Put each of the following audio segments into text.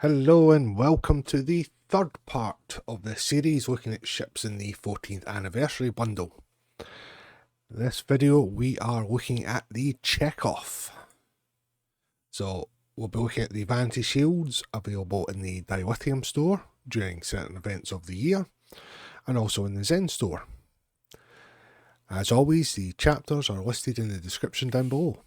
Hello and welcome to the third part of the series looking at ships in the 14th anniversary bundle. In this video we are looking at the Chekov. So we'll be looking at the Vanity shields available in the Dilithium store during certain events of the year and also in the Zen store. As always, the chapters are listed in the description down below.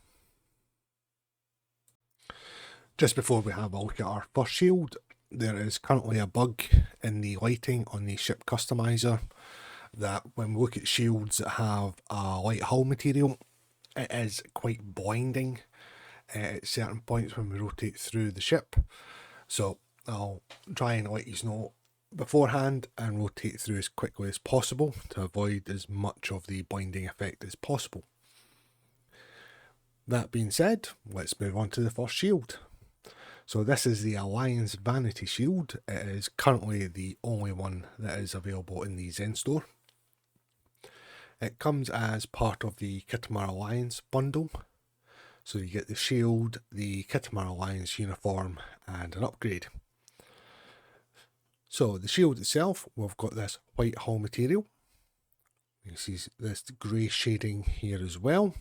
Just before we have a look at our first shield, there is currently a bug in the lighting on the ship customizer that when we look at shields that have a light hull material, it is quite blinding at certain points when we rotate through the ship. So I'll try and let you know beforehand and rotate through as quickly as possible to avoid as much of the blinding effect as possible. That being said, let's move on to the first shield. So this is the Alliance Vanity shield. It is currently the only one that is available in the Zen store. It comes as part of the Khitomer Alliance bundle. So you get the shield, the Khitomer Alliance uniform and an upgrade. So the shield itself, we've got this white hull material. You can see this grey shading here as well.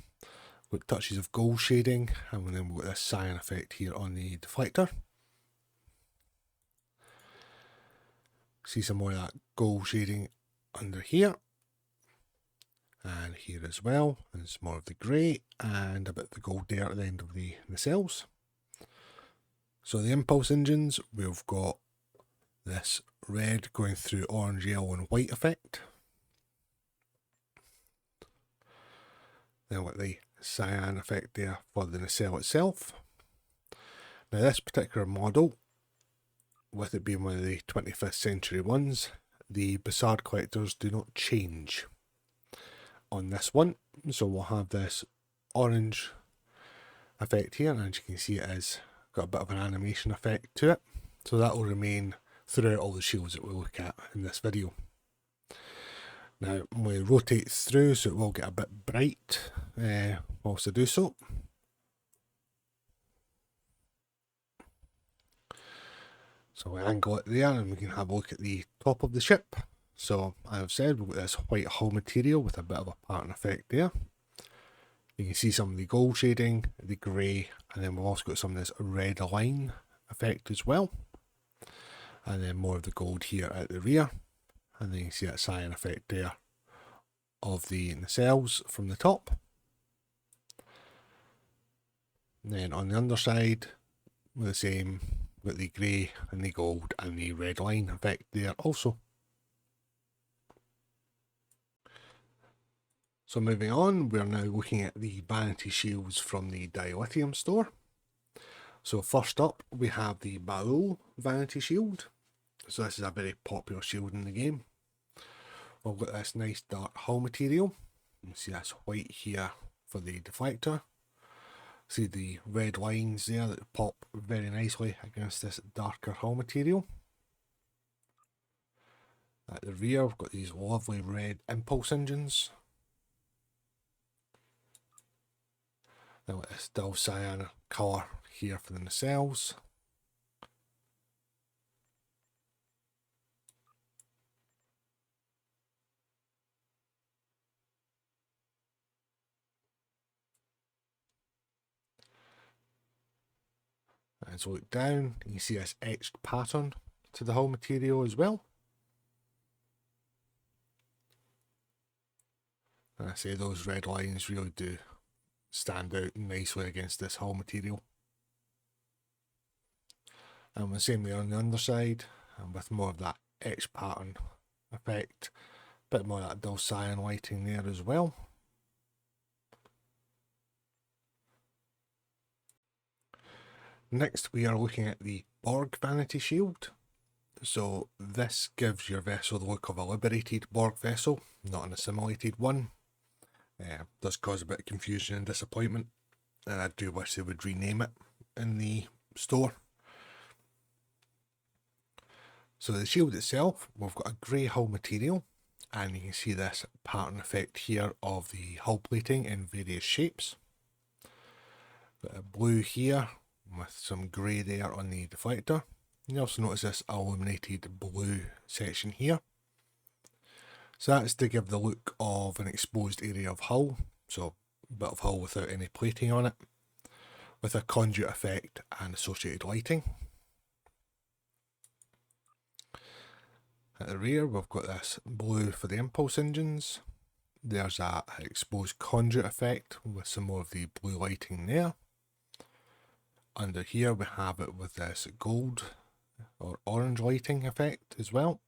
With touches of gold shading, and then we've got this cyan effect here on the deflector. See some more of that gold shading under here and here as well, and some more of the grey and a bit of the gold there at the end of the nacelles. So the impulse engines, we've got this red going through orange, yellow and white effect. Then with the cyan effect there for the nacelle itself. Now this particular model, with it being one of the 25th century ones, the Bassard collectors do not change on this one. So we'll have this orange effect here, and as you can see it has got a bit of an animation effect to it. So that will remain throughout all the shields that we look at in this video. Now we rotate through, so it will get a bit bright whilst I do so. So we angle it there and we can have a look at the top of the ship. So as I've said, we've got this white hull material with a bit of a pattern effect there. You can see some of the gold shading, the grey, and then we've also got some of this red line effect as well. And then more of the gold here at the rear. And then you can see that cyan effect there of the nacelles from the top. And then on the underside, with the same, with the grey and the gold and the red line effect there also. So moving on, we're now looking at the Vanity shields from the Dilithium store. So first up, we have the Baul Vanity shield. So this is a very popular shield in the game. We've got this nice dark hull material. You can see that's white here for the deflector. See the red lines there that pop very nicely against this darker hull material. At the rear we've got these lovely red impulse engines. Then with this dull cyan colour here for the nacelles. As we look down, you can see this etched pattern to the hull material as well. And I say those red lines really do stand out nicely against this hull material. And the same there on the underside, and with more of that etched pattern effect, a bit more of that dull cyan lighting there as well. Next we are looking at the Borg Vanity shield. So this gives your vessel the look of a liberated Borg vessel, not an assimilated one. Does cause a bit of confusion and disappointment, and I do wish they would rename it in the store. So the shield itself, we've got a grey hull material, and you can see this pattern effect here of the hull plating in various shapes. Got a blue here with some grey there on the deflector, You also notice this illuminated blue section here. So that's to give the look of an exposed area of hull, so a bit of hull without any plating on it, with a conduit effect and associated lighting. At the rear we've got this blue for the impulse engines. There's that exposed conduit effect with some more of the blue lighting there. Under here we have it with this gold or orange lighting effect as well.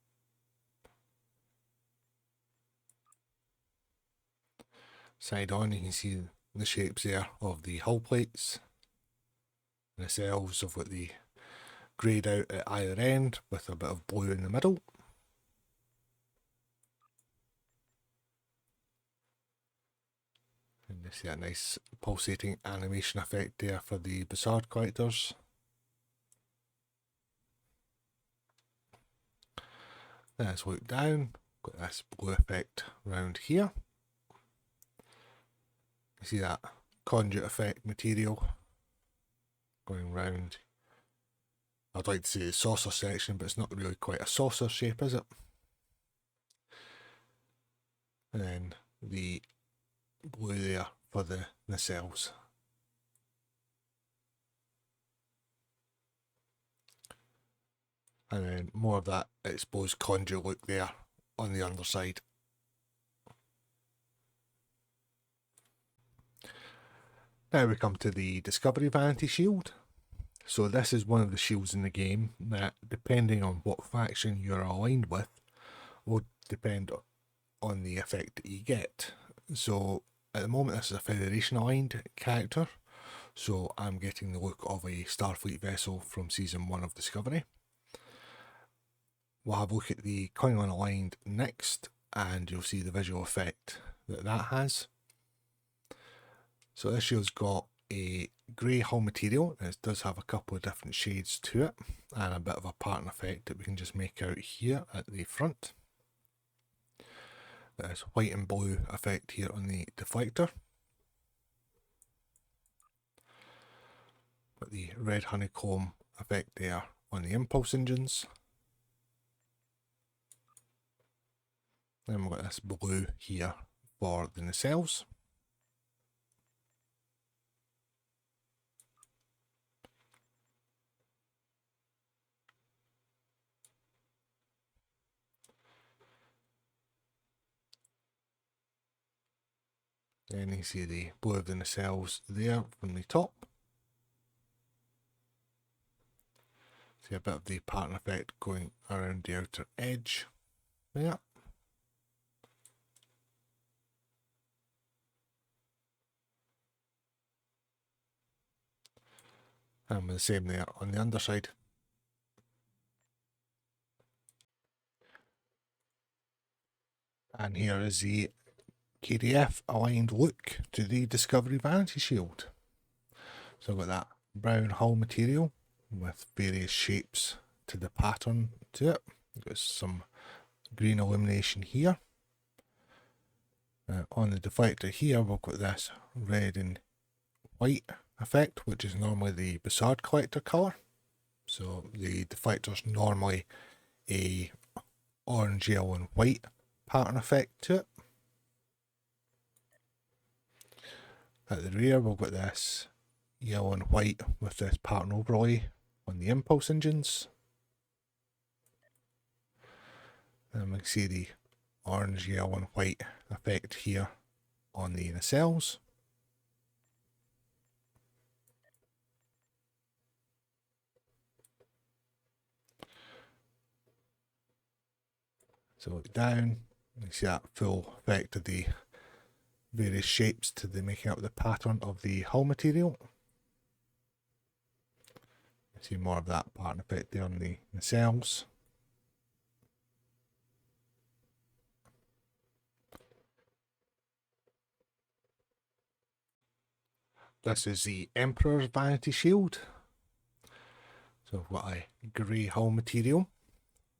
Side on you can see the shapes there of the hull plates. The cells have got the greyed out at either end with a bit of blue in the middle. And you see a nice pulsating animation effect there for the Bizarre collectors. Let's look down, got this blue effect around here. You see that conduit effect material going round. I'd like to say the saucer section, but it's not really quite a saucer shape, is it? And then the blue there for the nacelles. And then more of that exposed conduit look there on the underside. Now we come to the Discovery Vanity shield. So this is one of the shields in the game that, depending on what faction you're aligned with, will depend on the effect that you get. So at the moment this is a Federation aligned character, so I'm getting the look of a Starfleet vessel from Season 1 of Discovery. We'll have a look at the Klingon aligned next, and you'll see the visual effect that that has. So this shield's got a grey hull material, and it does have a couple of different shades to it, and a bit of a pattern effect that we can just make out here at the front. There's white and blue effect here on the deflector. Got the red honeycomb effect there on the impulse engines. Then we've got this blue here for the nacelles. Then you see the blue of the nacelles there from the top. See a bit of the pattern effect going around the outer edge there. And with the same there on the underside. And here is the KDF aligned look to the Discovery Vanity shield. So I've got that brown hull material with various shapes to the pattern to it. Got some green illumination here. On the deflector here we've got this red and white effect, which is normally the Bizarre collector colour. So the deflector's normally a orange, yellow and white pattern effect to it. At the rear we've got this yellow and white with this pattern overlay on the impulse engines. And we can see the orange, yellow and white effect here on the nacelles. So look down, you see that full effect of the various shapes to the making up the pattern of the hull material. You see more of that pattern effect there on the nacelles. This is the Emperor's Vanity shield. So we've got a grey hull material.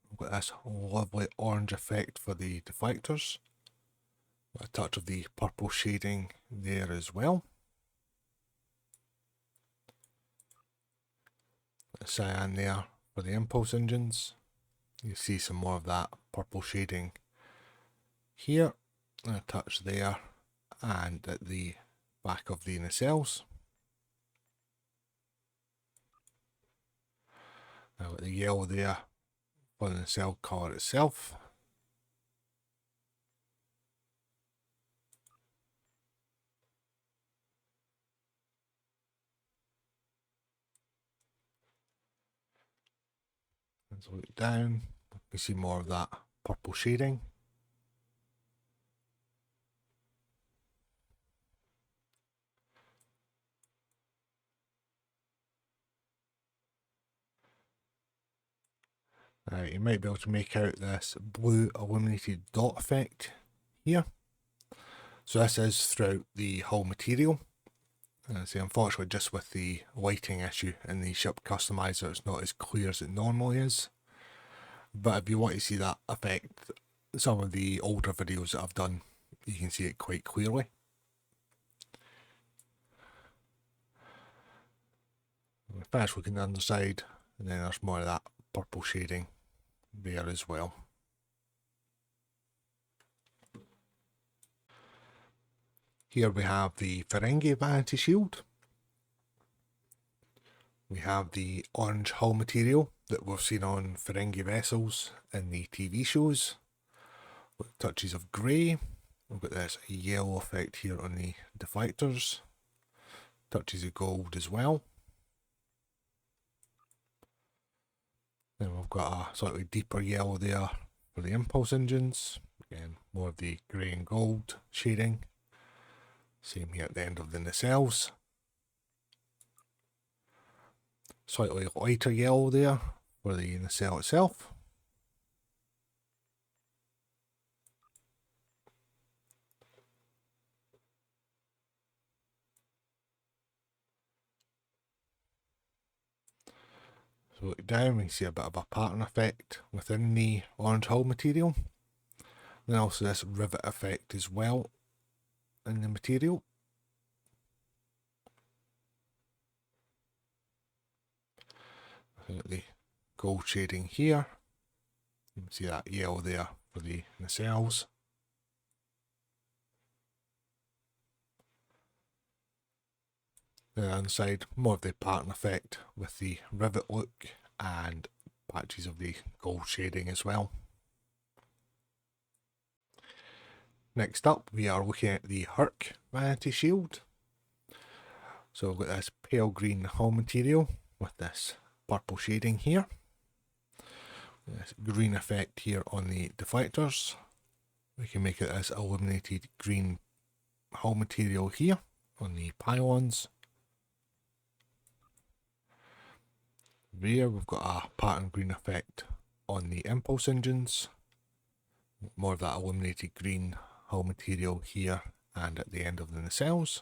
We've got this lovely orange effect for the deflectors. Got a touch of the purple shading there as well. A cyan there for the impulse engines. You see some more of that purple shading here, and a touch there, and at the back of the nacelles. Now the yellow there for the nacelle colour itself. Let's look down, you can see more of that purple shading. You might be able to make out this blue illuminated dot effect here. So this is throughout the whole material. Unfortunately, just with the lighting issue in the ship customizer, it's not as clear as it normally is. But if you want to see that effect, some of the older videos that I've done, you can see it quite clearly. We finish looking at the underside, and then there's more of that purple shading there as well. Here we have the Ferengi vanity shield. We have the orange hull material that we've seen on Ferengi vessels in the TV shows, with touches of grey. We've got this yellow effect here on the deflectors, touches of gold as well. Then we've got a slightly deeper yellow there for the impulse engines. Again, more of the grey and gold shading. Same here at the end of the nacelles. Slightly lighter yellow there for the nacelle itself. So look down, we can see a bit of a pattern effect within the orange hull material. Then also this rivet effect as well in the material. The gold shading here. You can see that yellow there for the nacelles. Then on the side, more of the pattern effect with the rivet look and patches of the gold shading as well. Next up, we are looking at the Hur'q vanity shield. So we've got this pale green hull material with this purple shading here. This green effect here on the deflectors. We can make it as illuminated green hull material here on the pylons. Rear, we've got a pattern green effect on the impulse engines. More of that illuminated green hull material here and at the end of the nacelles.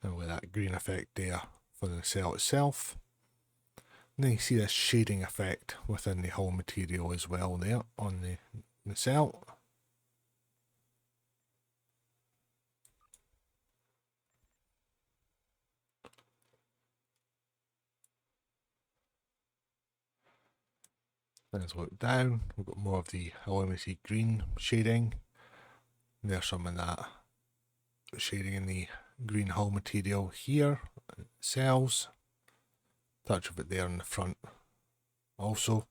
And with that green effect there for the nacelle itself. And then you see this shading effect within the hull material as well there on the nacelle. Then as we look down, we've got more of the illuminated green shading. There's some of that shading in the green hull material here, cells. Touch of it there in the front also.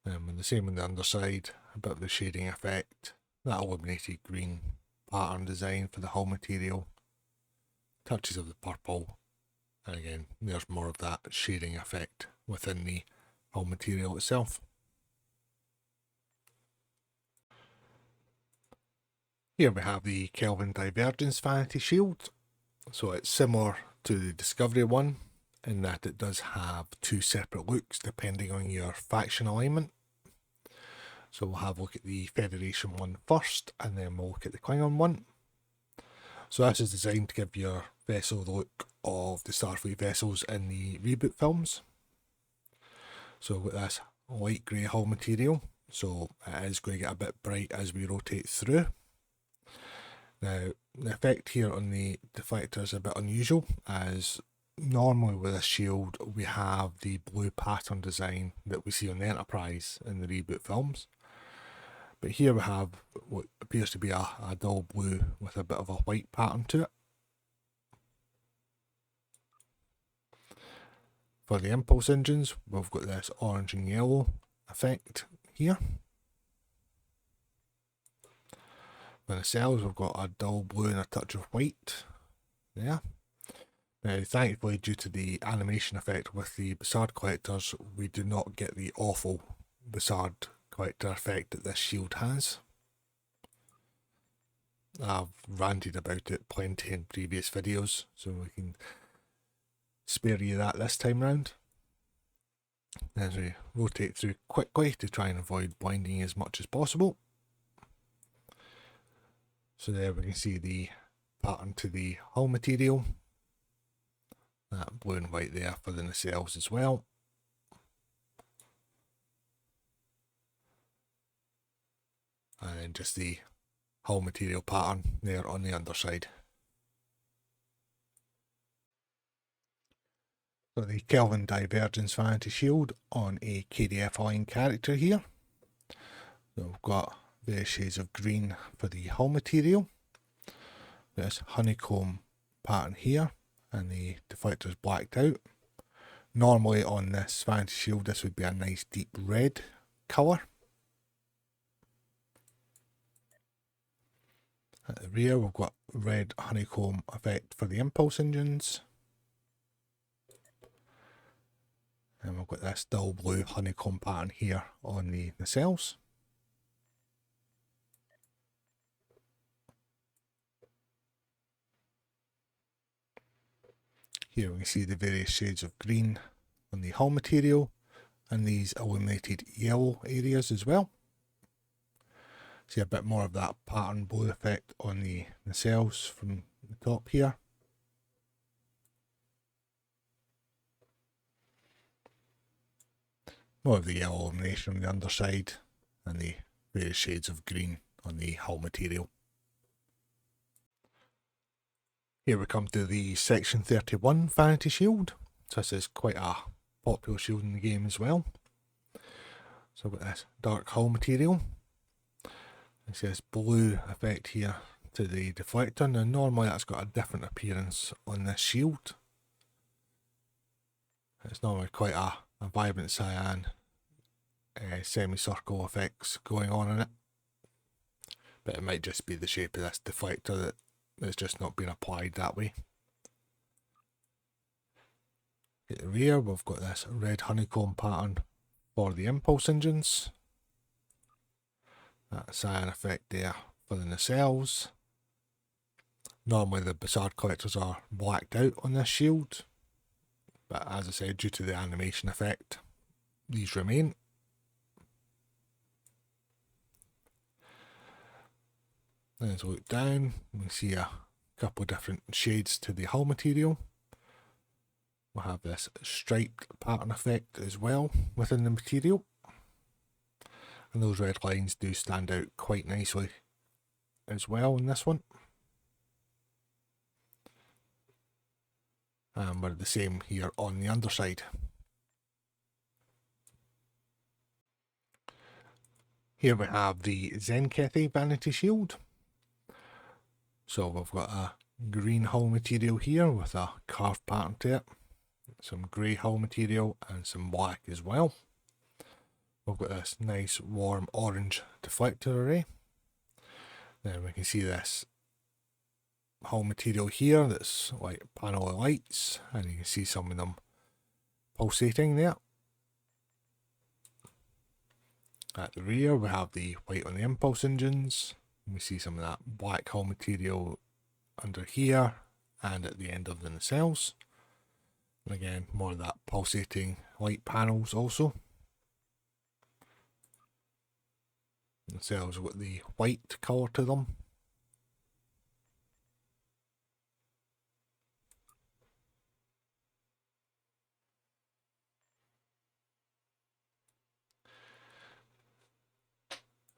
And the same on the underside, a bit of the shading effect, that illuminated green pattern design for the hull material. Touches of the purple, and again there's more of that shading effect within the hull material itself. Here we have the Kelvin Divergence vanity shield. So it's similar to the Discovery one in that it does have two separate looks depending on your faction alignment. So we'll have a look at the Federation one first, and then we'll look at the Klingon one. So this is designed to give your vessel the look of the Starfleet vessels in the reboot films. So with this light grey hull material so it is going to get a bit bright as we rotate through. Now, the effect here on the deflector is a bit unusual, as normally with a shield we have the blue pattern design that we see on the Enterprise in the reboot films. But here we have what appears to be a dull blue with a bit of a white pattern to it. For the impulse engines, we've got this orange and yellow effect here. For the cells, we've got a dull blue and a touch of white there. Now, thankfully, due to the animation effect with the Bussard collectors, we do not get the awful Bussard collector effect that this shield has. I've ranted about it plenty in previous videos, so we can spare you that this time round. As we rotate through quickly to try and avoid blinding as much as possible. So there we can see the pattern to the hull material. That blue and white there for the nacelles as well. And then just the hull material pattern there on the underside. So the Kelvin Divergence Vanity Shield on a KDF line character here. So we've got various shades of green for the hull material. This honeycomb pattern here, and the deflector is blacked out. Normally on this Vanity Shield this would be a nice deep red colour. At the rear we've got red honeycomb effect for the impulse engines. And we've got this dull blue honeycomb pattern here on the nacelles. Here we can see the various shades of green on the hull material and these illuminated yellow areas as well. See a bit more of that pattern blue effect on the nacelles from the top here. More of the yellow illumination on the underside and the various shades of green on the hull material. Here we come to the Section 31 Vanity Shield. So this is quite a popular shield in the game as well. So we've got this dark hull material. It says blue effect here to the deflector. Now normally that's got a different appearance on this shield. It's normally quite a vibrant cyan semicircle effects going on in it. But it might just be the shape of this deflector that it's just not been applied that way. At the rear we've got this red honeycomb pattern for the impulse engines. That cyan effect there for the nacelles. Normally the Bussard collectors are blacked out on this shield, but as I said, due to the animation effect, these remain. Then as we look down, we can see a couple of different shades to the hull material. We'll have this striped pattern effect as well within the material. And those red lines do stand out quite nicely as well in this one. And we're the same here on the underside. Here we have the Tzenkethi Vanity Shield. So we've got a green hull material here with a carved pattern to it. Some grey hull material and some black as well. We've got this nice warm orange deflector array. Then we can see this hull material here that's like a panel of lights, and you can see some of them pulsating there. At the rear we have the white on the impulse engines. We see some of that black hull material under here and at the end of the nacelles. And again, more of that pulsating light panels also. The nacelles have got the white colour to them.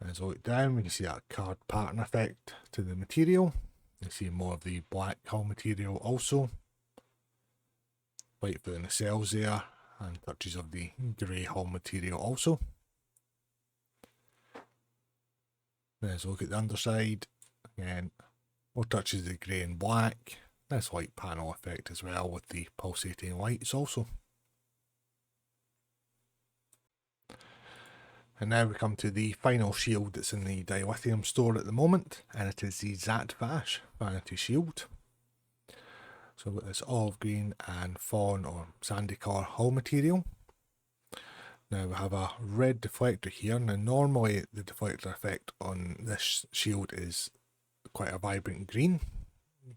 As I look down, we can see that card pattern effect to the material. You see more of the black hull material also. White for the nacelles there, and touches of the grey hull material also. Let's look at the underside. Again, more touches of the grey and black. Nice light panel effect as well with the pulsating lights also. And now we come to the final shield that's in the Dilithium store at the moment, and it is the Zhat Vash Vanity shield. So we've got this olive green and fawn or sandy colour hull material. Now we have a red deflector here. Now normally the deflector effect on this shield is quite a vibrant green,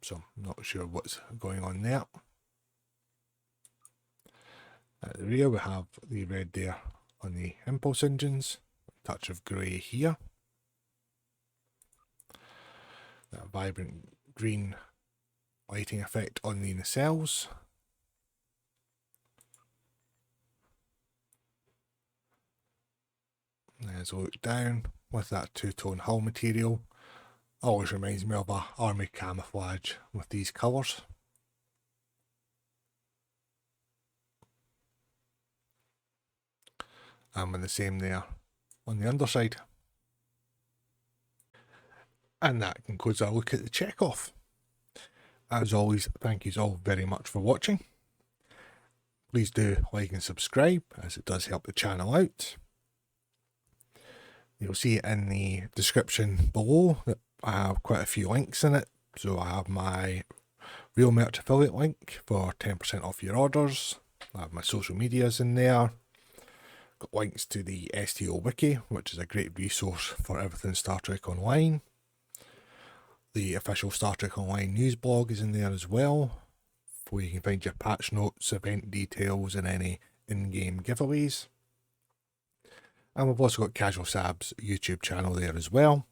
so I'm not sure what's going on there. At the rear we have the red there on the impulse engines, a touch of grey here. That vibrant green lighting effect on the nacelles. As I look down with that two-tone hull material, always reminds me of a army camouflage with these colours. And with the same there on the underside. And that concludes our look at the Chekov. As always, thank you all very much for watching. Please do like and subscribe, as it does help the channel out. You'll see in the description below that I have quite a few links in it. So I have my Real Merch affiliate link for 10% off your orders. I have my social medias in there. Got links to the STO wiki, which is a great resource for everything Star Trek Online. The official Star Trek Online news blog is in there as well, where you can find your patch notes, event details and any in-game giveaways. And we've also got Casual Sab's YouTube channel there as well.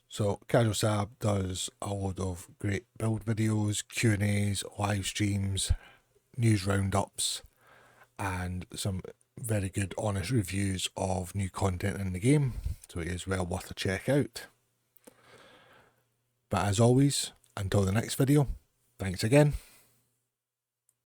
So Casual Sab does a load of great build videos, Q&As, live streams, news roundups, and some very good honest reviews of new content in the game. So it is well worth a check out. But as always, until the next video, thanks again.